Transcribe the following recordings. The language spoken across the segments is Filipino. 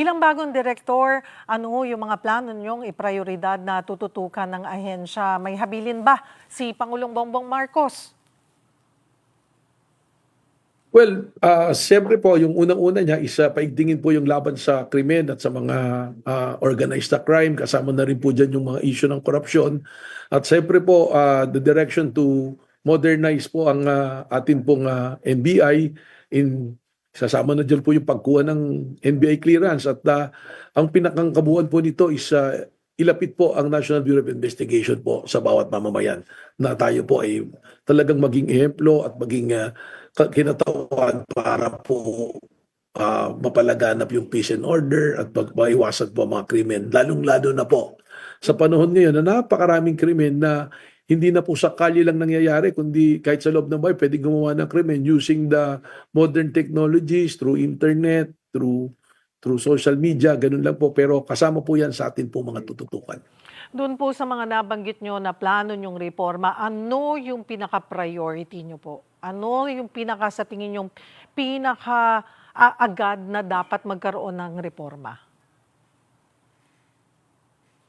Bilang bagong direktor, ano ho yung mga plano niyong iprayoridad na tututukan ng ahensya? May habilin ba si Pangulong Bongbong Marcos? Well, siyempre po, yung unang-una niya is paigtingin po yung laban sa krimen at sa mga organized na crime. Kasama na rin po dyan yung mga issue ng korupsyon. At siyempre po, the direction to modernize po ang atin pong NBI. Sasama na dyan po yung pagkuha ng NBI clearance. At ang pinakangkabuuan po nito is ilapit po ang National Bureau of Investigation po sa bawat mamamayan na tayo po ay talagang maging ehemplo at maging kinatawan para po mapalaganap yung peace and order at maiwasan po ang mga krimen. Lalong-lalo na po sa panahon ngayon na napakaraming krimen na hindi na po sa kalye lang nangyayari, kundi kahit sa loob ng bahay, pwede gumawa ng krimen using the modern technologies, through internet, through social media, ganun lang po. Pero kasama po yan sa atin po mga tututukan. Doon po sa mga nabanggit nyo na plano nyong reforma, ano yung pinaka-priority nyo po? Ano yung sa tingin yung agad na dapat magkaroon ng reforma?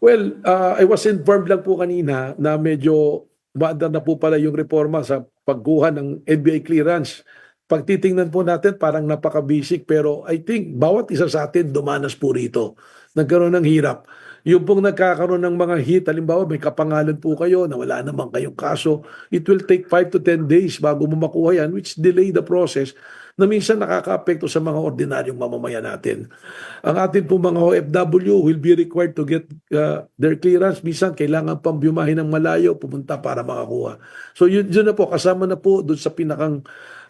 Well, I was informed lang po kanina na medyo maandar na po pala yung reforma sa pagkuha ng NBI clearance. Pag titingnan po natin, parang napaka-basic pero I think bawat isa sa atin dumanas po rito. Nagkaroon ng hirap. Yung pong nagkakaroon ng mga hit, halimbawa may kapangalan po kayo na wala naman kayong kaso, it will take 5 to 10 days bago mo makuha yan, which delay the process na minsan nakaka-apekto sa mga ordinaryong mamamayan natin. Ang atin po mga OFW will be required to get their clearance. Minsan kailangan pang biyahe ng malayo, pumunta para makakuha. So yun na po, kasama na po doon sa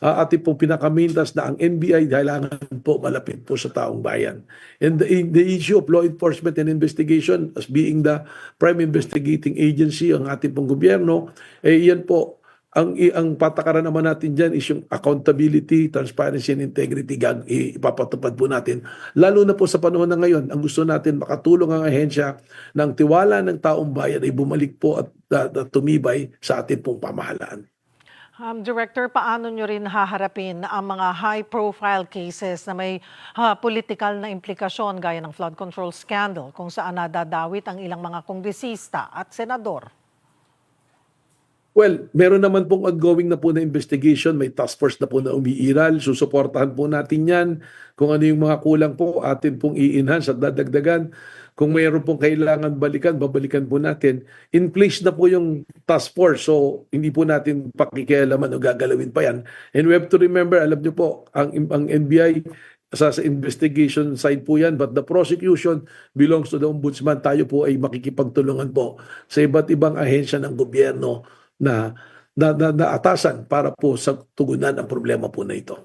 ating pong pinaka-maintas na ang NBI kailangan po malapit po sa taong bayan. And the issue of law enforcement and investigation as being the prime investigating agency ang ating pong gobyerno, yan po, ang patakaran naman natin dyan is yung accountability, transparency, and integrity ipapatupad po natin. Lalo na po sa panahon na ngayon, ang gusto natin makatulong ang ahensya ng tiwala ng taong bayan ay bumalik po at tumibay sa ating pong pamahalaan. Director, paano nyo rin haharapin ang mga high-profile cases na may political na implikasyon gaya ng flood control scandal kung saan nadadawit ang ilang mga kongresista at senador? Well, meron naman pong ongoing na po na investigation. May task force na po na umiiral. Susuportahan po natin yan. Kung ano yung mga kulang po, atin pong i-enhance at dadagdagan. Kung mayroon pong kailangan balikan, babalikan po natin. In place na po yung task force. So, hindi po natin pakikialaman o gagalawin pa yan. And we have to remember, alam niyo po, ang NBI, sa investigation side po yan, but the prosecution belongs to the ombudsman. Tayo po ay makikipagtulungan po sa iba't ibang ahensya ng gobyerno na atasan para po sa tugunan ang problema po na ito.